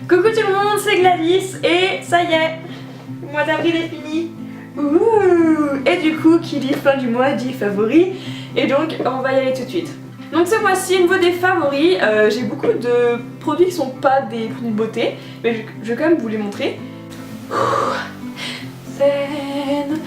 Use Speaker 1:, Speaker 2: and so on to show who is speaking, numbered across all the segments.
Speaker 1: Coucou tout le monde, c'est Gladys et ça y est, le mois d'avril est fini. Ouh. Et du coup, qui dit fin du mois dit favoris. Et donc, on va y aller tout de suite. Donc ce mois-ci, au niveau des favoris, j'ai beaucoup de produits qui sont pas des produits de beauté, mais je vais quand même vous les montrer. Zen.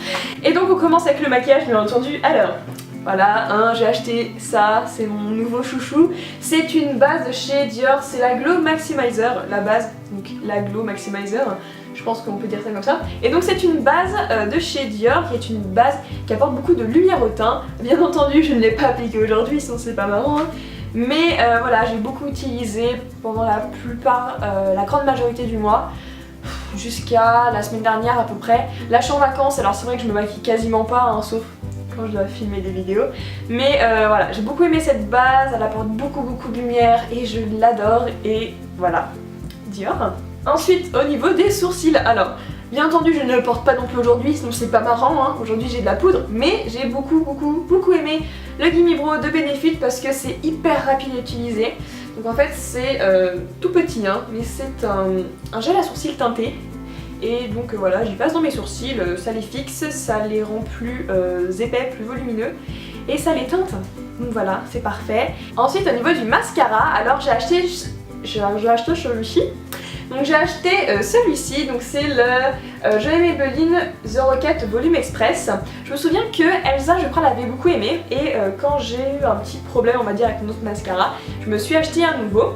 Speaker 1: Et donc on commence avec le maquillage, bien entendu. Alors, voilà, hein, j'ai acheté ça, c'est mon nouveau chouchou. C'est une base de chez Dior, c'est la Glow Maximizer, la base, donc la Glow Maximizer, je pense qu'on peut dire ça comme ça. Et donc c'est une base de chez Dior, qui est une base qui apporte beaucoup de lumière au teint. Bien entendu, je ne l'ai pas appliquée aujourd'hui, sinon c'est pas marrant, hein. Mais voilà, j'ai beaucoup utilisé pendant la plupart, la grande majorité du mois. Jusqu'à la semaine dernière à peu près. Là je suis en vacances, alors c'est vrai que je me maquille quasiment pas, hein, sauf quand je dois filmer des vidéos. Mais voilà, j'ai beaucoup aimé cette base, elle apporte beaucoup de lumière et je l'adore. Et voilà, Dior. Ensuite, au niveau des sourcils, alors bien entendu je ne le porte pas non plus aujourd'hui, sinon c'est pas marrant, hein. Aujourd'hui j'ai de la poudre, mais j'ai beaucoup aimé le Gimme Brow de Benefit parce que c'est hyper rapide à utiliser. Donc en fait c'est tout petit, hein, mais c'est un gel à sourcils teinté. Et donc voilà, j'y passe dans mes sourcils, ça les fixe, ça les rend plus épais, plus volumineux. Et ça les teinte. Donc voilà, c'est parfait. Ensuite au niveau du mascara, alors j'ai acheté celui-ci. Donc j'ai acheté celui-ci, donc c'est le Jolie Maybelline The Rocket Volume Express. Je me souviens que Elsa, je crois, l'avait beaucoup aimé. Et quand j'ai eu un petit problème, on va dire, avec notre mascara, je me suis acheté un nouveau.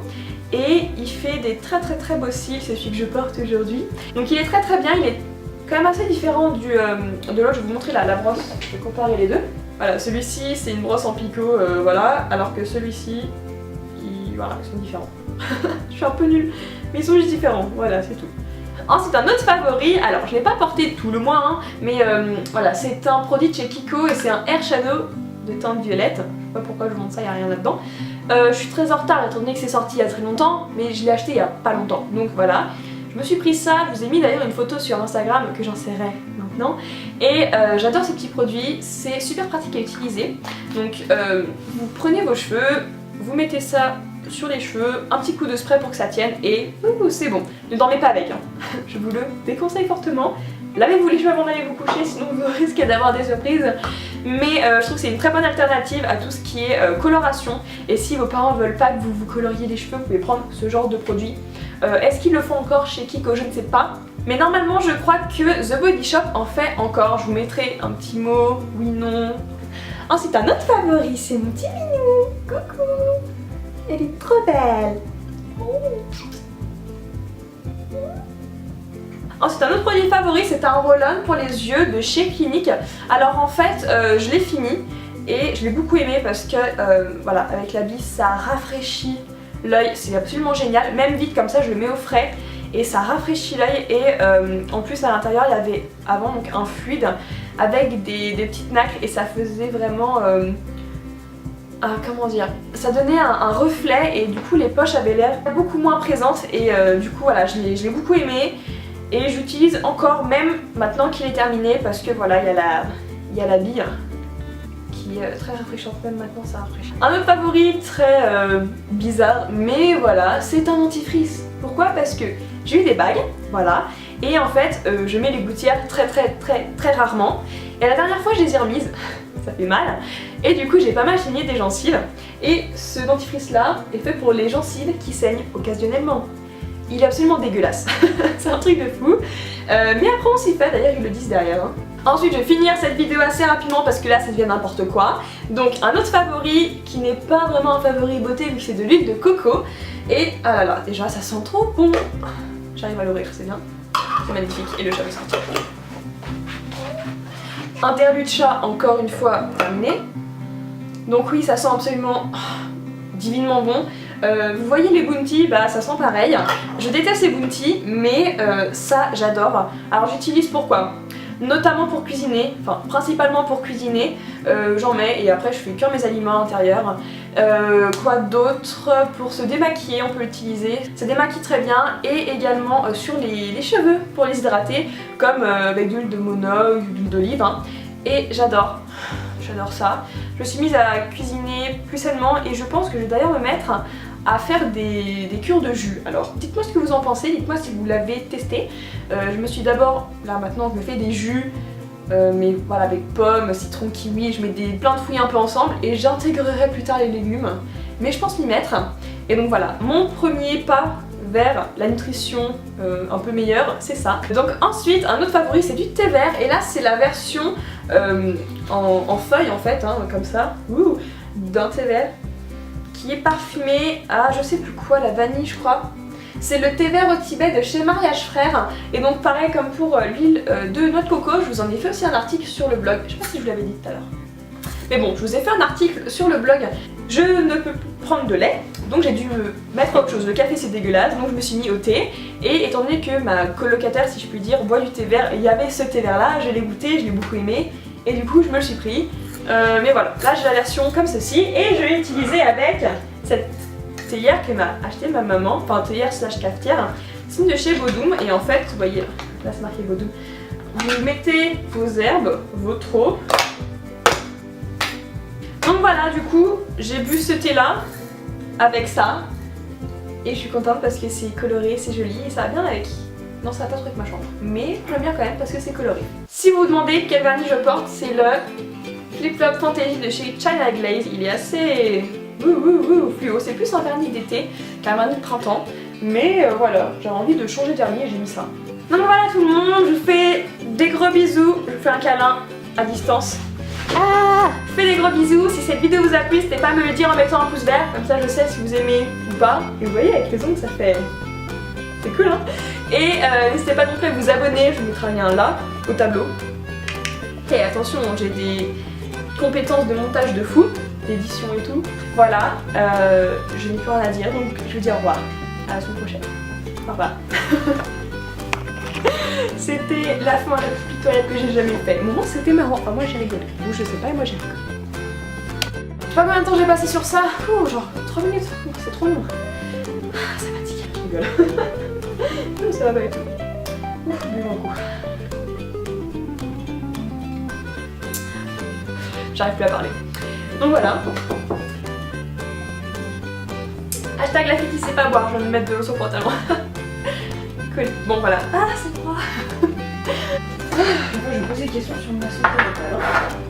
Speaker 1: Et il fait des très beaux cils, c'est celui que je porte aujourd'hui. Donc il est très bien, il est quand même assez différent de l'autre. Je vais vous montrer la brosse, je vais comparer les deux. Voilà, celui-ci c'est une brosse en picot, voilà, alors que celui-ci, voilà, ils sont différents. Je suis un peu nulle, mais ils sont juste différents, voilà, c'est tout. Ensuite un autre favori, alors je l'ai pas porté tout le mois, hein, mais voilà, c'est un produit de chez Kiko et c'est un Air Shadow de teinte violette. Je sais pas pourquoi je vous montre ça, il n'y a rien là-dedans. Je suis très en retard étant donné que c'est sorti il y a très longtemps, mais je l'ai acheté il y a pas longtemps, donc voilà. Je me suis pris ça, je vous ai mis d'ailleurs une photo sur Instagram que j'insérerai maintenant. Et j'adore ces petits produits, c'est super pratique à utiliser. Donc vous prenez vos cheveux, vous mettez ça sur les cheveux, un petit coup de spray pour que ça tienne et c'est bon. Ne dormez pas avec, hein. Je vous le déconseille fortement. Lavez-vous les cheveux avant d'aller vous coucher, sinon vous risquez d'avoir des surprises. Mais je trouve que c'est une très bonne alternative à tout ce qui est coloration. Et si vos parents veulent pas que vous vous coloriez les cheveux, vous pouvez prendre ce genre de produit. Est-ce qu'ils le font encore chez Kiko? Je ne sais pas. Mais normalement je crois que The Body Shop en fait encore. Je vous mettrai un petit mot, oui, non. Ensuite un autre favori, c'est mon petit minou. Coucou. Elle est trop belle. Ensuite un autre produit favori, c'est un roll-on pour les yeux de chez Clinique. Alors en fait je l'ai fini et je l'ai beaucoup aimé parce que voilà, avec la bise ça rafraîchit l'œil, c'est absolument génial. Même vite comme ça je le mets au frais et ça rafraîchit l'œil. Et en plus à l'intérieur il y avait avant donc un fluide avec des petites nacres et ça faisait vraiment comment dire, ça donnait un reflet et du coup les poches avaient l'air beaucoup moins présentes. Et du coup voilà, je l'ai beaucoup aimé. Et j'utilise encore même maintenant qu'il est terminé parce que voilà, il y a la bille qui est très rafraîchissante, même maintenant ça rafraîchit. Un autre favori très bizarre, mais voilà, c'est un dentifrice. Pourquoi? Parce que j'ai eu des bagues, voilà, et en fait je mets les gouttières très rarement. Et la dernière fois je les ai remises, ça fait mal, et du coup j'ai pas mal saigné des gencives. Et ce dentifrice là est fait pour les gencives qui saignent occasionnellement. Il est absolument dégueulasse, c'est un truc de fou. Mais après on s'y fait, d'ailleurs ils le disent derrière, hein. Ensuite je vais finir cette vidéo assez rapidement parce que là ça devient n'importe quoi. Donc un autre favori qui n'est pas vraiment un favori beauté vu que c'est de l'huile de coco. Et ah là là, déjà ça sent trop bon. J'arrive à l'ouvrir, c'est bien. C'est magnifique et le chat va sortir. Interlude chat encore une fois terminé. Donc oui, ça sent absolument divinement bon. Vous voyez les Bounty, bah ça sent pareil. Je déteste les Bounty, mais ça j'adore. Alors j'utilise pourquoi? Notamment pour cuisiner, enfin principalement pour cuisiner, j'en mets et après je fais cuire mes aliments à l'intérieur. Quoi d'autre? Pour se démaquiller on peut l'utiliser, ça démaquille très bien. Et également sur les cheveux pour les hydrater, comme avec de l'huile de mono ou de l'huile d'olive, hein. Et j'adore ça. Je me suis mise à cuisiner plus sainement et je pense que je vais d'ailleurs me mettre à faire des cures de jus. Alors dites-moi ce que vous en pensez, dites-moi si vous l'avez testé. Je me suis d'abord, là maintenant je me fais des jus, mais voilà, avec pommes, citron, kiwi, je mets plein de fruits un peu ensemble et j'intégrerai plus tard les légumes. Mais je pense m'y mettre. Et donc voilà, mon premier pas vers la nutrition un peu meilleure, c'est ça. Donc ensuite, un autre favori, c'est du thé vert. Et là, c'est la version en feuille en fait, hein, comme ça, d'un thé vert qui est parfumé à je sais plus quoi, la vanille je crois. C'est le thé vert au Tibet de chez Mariage Frères. Et donc pareil comme pour l'huile de noix de coco, je vous en ai fait aussi un article sur le blog. Je sais pas si je vous l'avais dit tout à l'heure. Mais bon, je vous ai fait un article sur le blog. Je ne peux plus prendre de lait, donc j'ai dû me mettre à autre chose. Le café c'est dégueulasse, donc je me suis mis au thé. Et étant donné que ma colocataire, si je puis dire, boit du thé vert, et il y avait ce thé vert là, je l'ai goûté, je l'ai beaucoup aimé. Et du coup je me le suis pris. Mais voilà, là j'ai la version comme ceci. Et je l'ai utilisée avec cette théière que m'a acheté ma maman. Enfin théière slash cafetière. C'est de chez Bodum. Et en fait, vous voyez, là c'est marqué Bodum. Vous mettez vos herbes, vos tropes. Donc voilà, du coup, j'ai bu ce thé là avec ça et je suis contente parce que c'est coloré, c'est joli et ça va bien avec. Non, ça va pas trop avec ma chambre, mais j'aime bien quand même parce que c'est coloré. Si vous vous demandez quel vernis je porte, c'est le Flip Flop Fantasy de chez China Glaze. Il est assez fluo, c'est plus un vernis d'été qu'un vernis de printemps, mais voilà, j'avais envie de changer de vernis et j'ai mis ça. Donc voilà tout le monde, je vous fais des gros bisous, je vous fais un câlin à distance. Je fais des gros bisous, si cette vidéo vous a plu, n'hésitez pas à me le dire en mettant un pouce vert, comme ça je sais si vous aimez ou pas. Et vous voyez avec les ongles ça fait... c'est cool hein. Et n'hésitez pas non plus à vous abonner, je vous mettrai un lien là, au tableau. Et attention, j'ai des compétences de montage de fou, d'édition et tout. Voilà, je n'ai plus rien à dire, donc je vous dis au revoir, à la semaine prochaine. Au revoir. C'était la fin la plus pitoyable que j'ai jamais fait. Au moment c'était marrant, enfin moi j'ai rigolé. Vous je sais pas et moi j'ai rigolé. Je sais pas combien de temps j'ai passé sur ça. Ouh, genre 3 minutes, c'est trop long. Ça fatigue, je rigole. Non, ça va pas du tout. Ouf, buvons un coup. J'arrive plus à parler. Donc voilà. Hashtag la fille qui sait pas boire, je vais me mettre de l'eau sur le pantalon. Cool. Bon voilà. Ah c'est froid. Je vais poser des questions sur ma santé mentale.